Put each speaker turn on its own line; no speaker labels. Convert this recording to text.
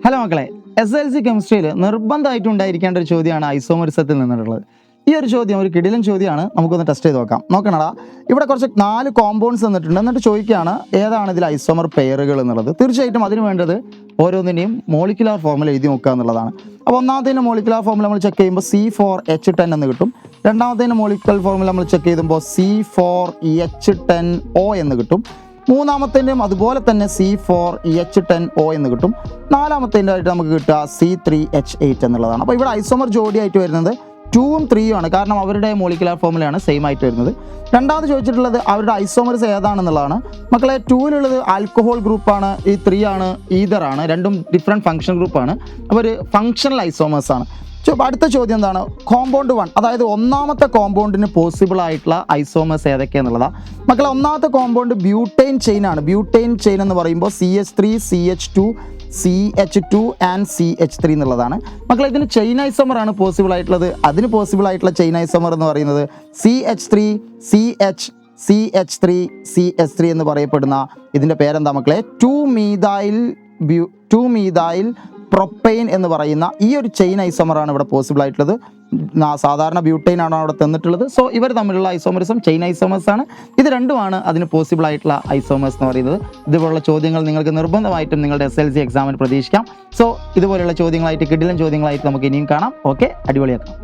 Hello മക്കളെ, SLC കെമിസ്ട്രിയിൽ നിർബന്ധമായിട്ടും ഉണ്ടായിരിക്കേണ്ട ഒരു ചോദ്യമാണ് ഐസോമറിസത്തിൽ നിന്നിട്ടുള്ളത്. ഈ ഒരു ചോദ്യം ഒരു കിടിലൻ ചോദ്യമാണ്. നമുക്കൊന്ന് ടെസ്റ്റ് ചെയ്ത് നോക്കണടാ. ഇവിടെ കുറച്ച് 4 കോമ്പൗണ്ട്സ് തന്നിട്ടുണ്ട്. എന്നിട്ട് ചോദിക്കുകയാണ് ഏതാണ് ഇതിൽ ഐസോമർ പെയറുകൾ എന്നുള്ളത്. തീർച്ചയായിട്ടും അതിന് വേണ്ടത് ഓരോന്നിൻ്റെയും മോളിക്കുലാർ ഫോർമുല എഴുതി നോക്കുക എന്നുള്ളതാണ്. അപ്പോൾ ഒന്നാമത്തേൻ്റെ മോളിക്കുലാർ ഫോർമുല നമ്മൾ ചെക്ക് ചെയ്യുമ്പോൾ C4H10 എന്ന് കിട്ടും. രണ്ടാമത്തേൻ്റെ മോളിക്കുലർ ഫോർമുല നമ്മൾ ചെക്ക് ചെയ്യുമ്പോൾ C4H10O എന്ന് കിട്ടും. മൂന്നാമത്തേൻ്റെയും അതുപോലെ തന്നെ C4H10O എന്ന് കിട്ടും. നാലാമത്തേൻ്റെ ആയിട്ട് നമുക്ക് കിട്ടുക C3H8 എന്നുള്ളതാണ്. അപ്പോൾ ഇവിടെ ഐസോമർ ജോഡിയായിട്ട് വരുന്നത് 2ഉം 3ഉം ആണ്. കാരണം അവരുടെ മോളിക്കുലാർ ഫോർമുലയാണ് സെയിം ആയിട്ട് വരുന്നത്. രണ്ടാമത് ചോദിച്ചിട്ടുള്ളത് അവരുടെ ഐസോമർസ് ഏതാണെന്നുള്ളതാണ്. മക്കളെ, 2-ലുള്ളത് ആൽക്കഹോൾ ഗ്രൂപ്പാണ്, ഈ 3 ആണ് ഈതറാണ്. രണ്ടും ഡിഫറെൻറ്റ് ഫംഗ്ഷൻ ഗ്രൂപ്പാണ്. അപ്പോൾ ഒരു ഫങ്ഷണൽ ഐസോമേഴ്സ് ആണ്. അടുത്ത ചോദ്യം എന്താണ്? കോമ്പൗണ്ട് 1, അതായത് ഒന്നാമത്തെ കോമ്പൗണ്ടിന് പോസിബിൾ ആയിട്ടുള്ള ഐസോമേഴ്സ് ഏതൊക്കെയാണെന്നുള്ളതാണ്. മക്കളെ, ഒന്നാമത്തെ കോമ്പൗണ്ട് ബ്യൂട്ടൈൻ ചെയിൻ ആണ്. ബ്യൂട്ടൈൻ ചെയിൻ എന്ന് പറയുമ്പോൾ CH3, CH2, CH2 and CH3 എന്നുള്ളതാണ്. മക്കളെ, ഇതിന് ചെയിൻ ഐസോമർ ആണ് പോസിബിൾ ആയിട്ടുള്ളത്. അതിന് പോസിബിൾ ആയിട്ടുള്ള ചെയിൻ ഐസോമർ എന്ന് പറയുന്നത് CH3, CH3 എന്ന് പറയപ്പെടുന്ന ഇതിൻ്റെ പേരെന്താ മക്കളെ? 2-മീഥൈൽ പ്രൊപ്പൈൻ എന്ന് പറയുന്ന ഈ ഒരു ചെയിൻ ഐസോമറാണ് ഇവിടെ പോസിബിൾ ആയിട്ടുള്ളത്. സാധാരണ ബ്യൂട്ടൈൻ ആണ് അവിടെ തന്നിട്ടുള്ളത്. സോ ഇവർ തമ്മിലുള്ള ഐസോമറിസം ചെയിൻ ഐസോമേഴ്സ് ആണ്. ഇത് രണ്ടുമാണ് അതിന് പോസിബിൾ ആയിട്ടുള്ള ഐസോമേഴ്സ് എന്ന് പറയുന്നത്. ഇതുപോലുള്ള ചോദ്യങ്ങൾ നിങ്ങൾക്ക് നിർബന്ധമായിട്ടും നിങ്ങളുടെ SLC എക്സാമിന് പ്രതീക്ഷിക്കാം. സോ ഇതുപോലെയുള്ള ചോദ്യങ്ങളായിട്ട് കിടിലൻ ചോദ്യങ്ങളായിട്ട് നമുക്ക് ഇനിയും കാണാം. ഓക്കെ, അടിപൊളിയാക്കാം.